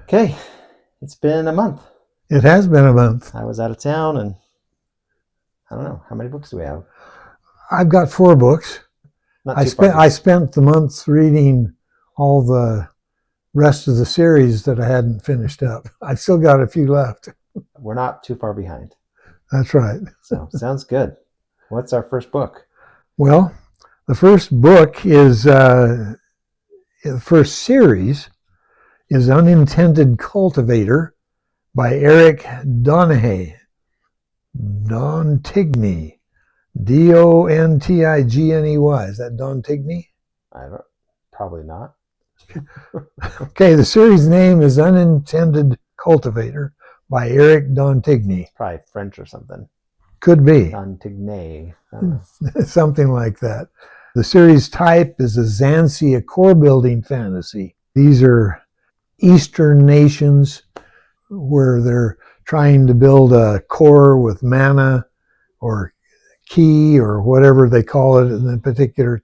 Okay, it's been a month. It has been a month. I was out of town, and I don't know, how many books do we have? I've got 4 books. Not I too far. I spent the month reading all the rest of the series that I hadn't finished up. I've still got a few left. We're not too far behind. That's right. So, sounds good. What's our first book? Well, the first book is, the first series is Unintended Cultivator by Eric Dontigney. Dontigney. Dontigney. Is that Dontigney? Probably not. Okay, the series name is Unintended Cultivator by Eric Dontigney. Probably French or something. Could be. Dontigney. Something like that. The series type is a Xansia core building fantasy. These are Eastern nations where they're trying to build a core with mana or key or whatever they call it in the particular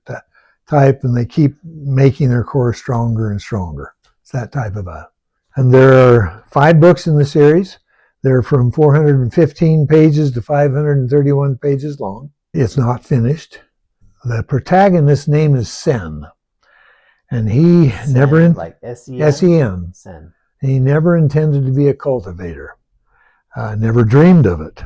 type, and they keep making their core stronger and stronger. It's that type of a... And there are 5 books in the series. They're from 415 pages to 531 pages long. It's not finished. The protagonist's name is Sen, and he Sen, never... like S-E-N? S-E-N. Sen. He never intended to be a cultivator. Never dreamed of it.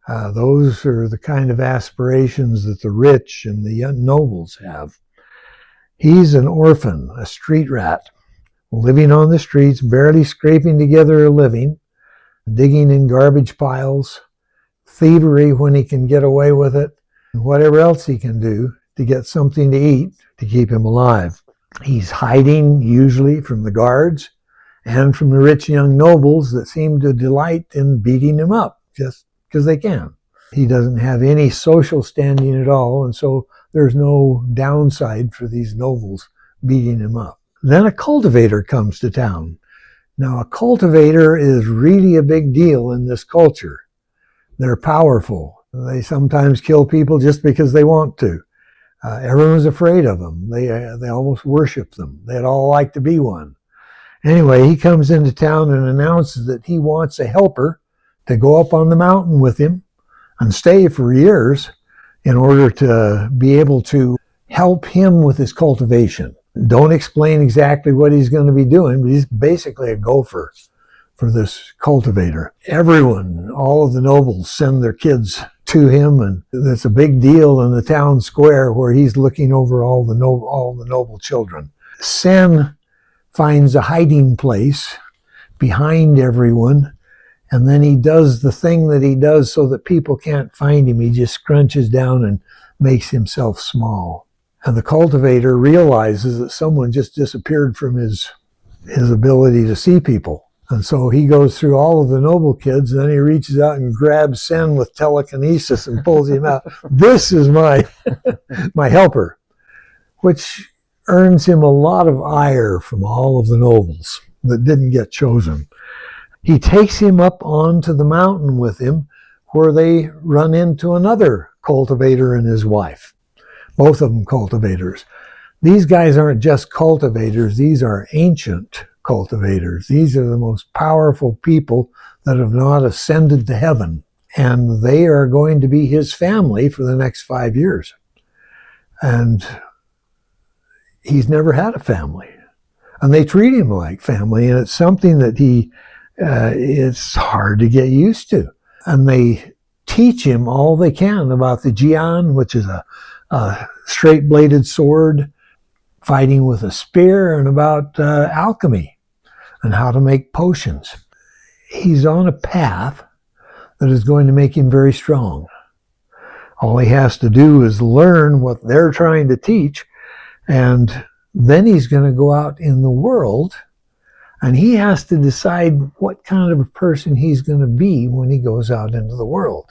Those are the kind of aspirations that the rich and the young nobles have. He's an orphan, a street rat, living on the streets, barely scraping together a living, digging in garbage piles, thievery when he can get away with it, and whatever else he can do to get something to eat to keep him alive. He's hiding usually from the guards and from the rich young nobles that seem to delight in beating him up just because they can. He doesn't have any social standing at all, and so there's no downside for these nobles beating him up. Then a cultivator comes to town. Now, a cultivator is really a big deal in this culture. They're powerful. They sometimes kill people just because they want to. Everyone's afraid of them. They almost worship them. They'd all like to be one. Anyway, he comes into town and announces that he wants a helper to go up on the mountain with him and stay for years in order to be able to help him with his cultivation. Don't explain exactly what he's going to be doing, but he's basically a gopher for this cultivator. Everyone, all of the nobles, send their kids to him, and it's a big deal in the town square where he's looking over all the noble children. Sen finds a hiding place behind everyone, and then he does the thing that he does so that people can't find him. He just scrunches down and makes himself small. And the cultivator realizes that someone just disappeared from his ability to see people. And so he goes through all of the noble kids, and then he reaches out and grabs Sen with telekinesis and pulls him out. This is my helper, which earns him a lot of ire from all of the nobles that didn't get chosen. He takes him up onto the mountain with him, where they run into another cultivator and his wife. Both of them cultivators. These guys aren't just cultivators, these are ancient cultivators. These are the most powerful people that have not ascended to heaven. And they are going to be his family for the next 5 years. And he's never had a family. And they treat him like family, and it's something that it's hard to get used to. And they teach him all they can about the jian, which is a straight-bladed sword, fighting with a spear, and about alchemy and how to make potions. He's on a path that is going to make him very strong. All he has to do is learn what they're trying to teach, and then he's going to go out in the world, and he has to decide what kind of a person he's going to be when he goes out into the world,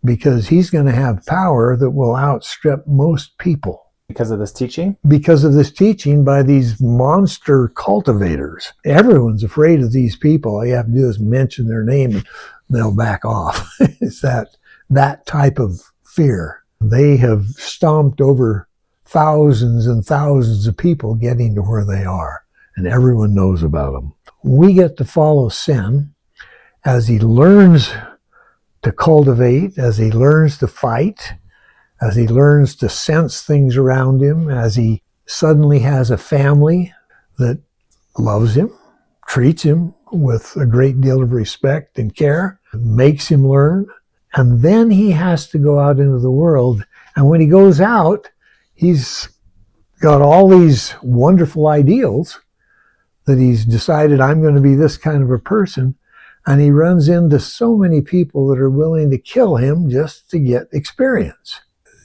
because he's going to have power that will outstrip most people. Because of this teaching? Because of this teaching by these monster cultivators. Everyone's afraid of these people. All you have to do is mention their name and they'll back off. It's that type of fear. They have stomped over thousands and thousands of people getting to where they are, and everyone knows about them. we get to follow Sin as he learns to cultivate, as he learns to fight, as he learns to sense things around him, as he suddenly has a family that loves him, treats him with a great deal of respect and care, makes him learn. And then he has to go out into the world. And when he goes out, he's got all these wonderful ideals that he's decided, I'm going to be this kind of a person. And he runs into so many people that are willing to kill him just to get experience.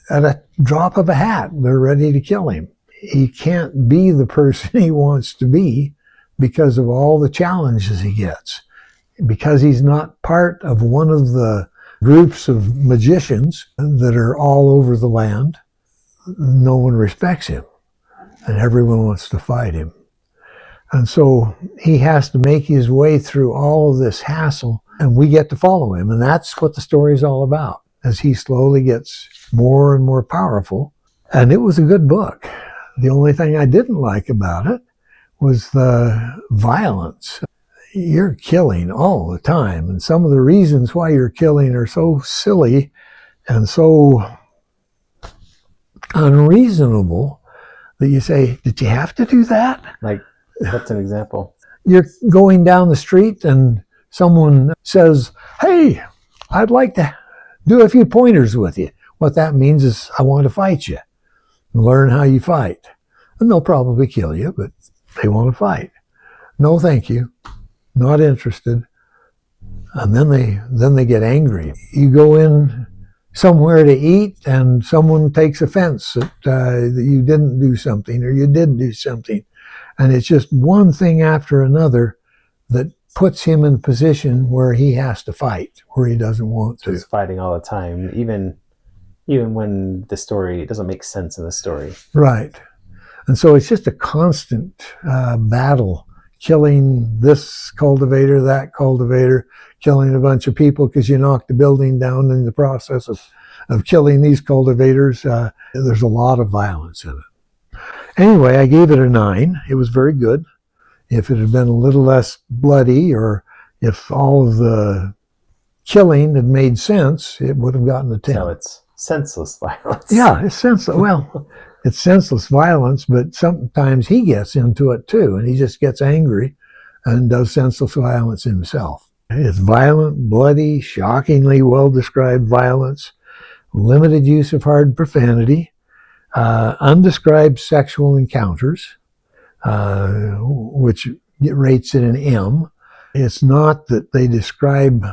At a drop of a hat, they're ready to kill him. He can't be the person he wants to be because of all the challenges he gets. Because he's not part of one of the groups of magicians that are all over the land, no one respects him, and everyone wants to fight him. And so he has to make his way through all of this hassle, and we get to follow him. And that's what the story is all about, as he slowly gets more and more powerful. And it was a good book. The only thing I didn't like about it was the violence. You're killing all the time, and some of the reasons why you're killing are so silly and so unreasonable that you say, did you have to do that? Like, what's an example? You're going down the street and someone says, hey, I'd like to do a few pointers with you. What that means is I want to fight you and learn how you fight. And they'll probably kill you, but they want to fight. No, thank you. Not interested. And then they get angry. You go in somewhere to eat and someone takes offense that you didn't do something or you did do something. And it's just one thing after another that puts him in a position where he has to fight, where he doesn't want to. He's fighting all the time, even when the story, it doesn't make sense in the story. Right. And so it's just a constant battle, killing this cultivator, that cultivator, killing a bunch of people because you knocked the building down in the process of killing these cultivators. There's a lot of violence in it. Anyway, I gave it a 9. It was very good. If it had been a little less bloody, or if all of the killing had made sense, it would have gotten a 10. So it's senseless violence. Yeah, it's senseless. Well, it's senseless violence, but sometimes he gets into it too, and he just gets angry and does senseless violence himself. It's violent, bloody, shockingly well-described violence, limited use of hard profanity, undescribed sexual encounters, which rates it an M. It's not that they describe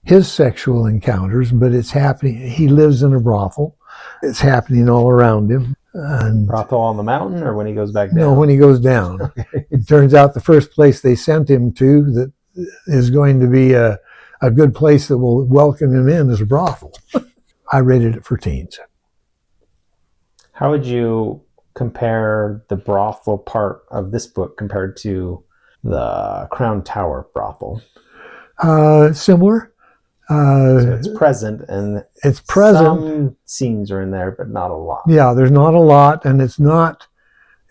his sexual encounters, but it's happening. He lives in a brothel. It's happening all around him. And brothel on the mountain, or when he goes back down? No, when he goes down. Okay. It turns out the first place they sent him to that is going to be a good place that will welcome him in is a brothel. I rated it for teens. How would you compare the brothel part of this book compared to the Crown Tower brothel? Similar. So it's present, and it's present. Some scenes are in there, but not a lot. Yeah, there's not a lot, and it's not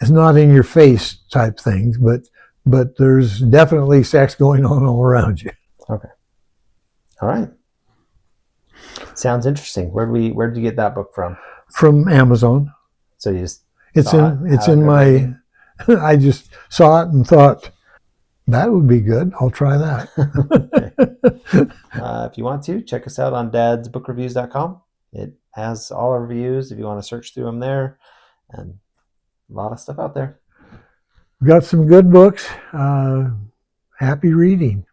in your face type things, but there's definitely sex going on all around you. Okay. All right. Sounds interesting. Where did you get that book from? From Amazon. So you just it's in my I just saw it and thought that would be good. I'll try that. If you want to, check us out on dadsbookreviews.com. It has all our reviews if you want to search through them there, and a lot of stuff out there. We've got some good books. Happy reading.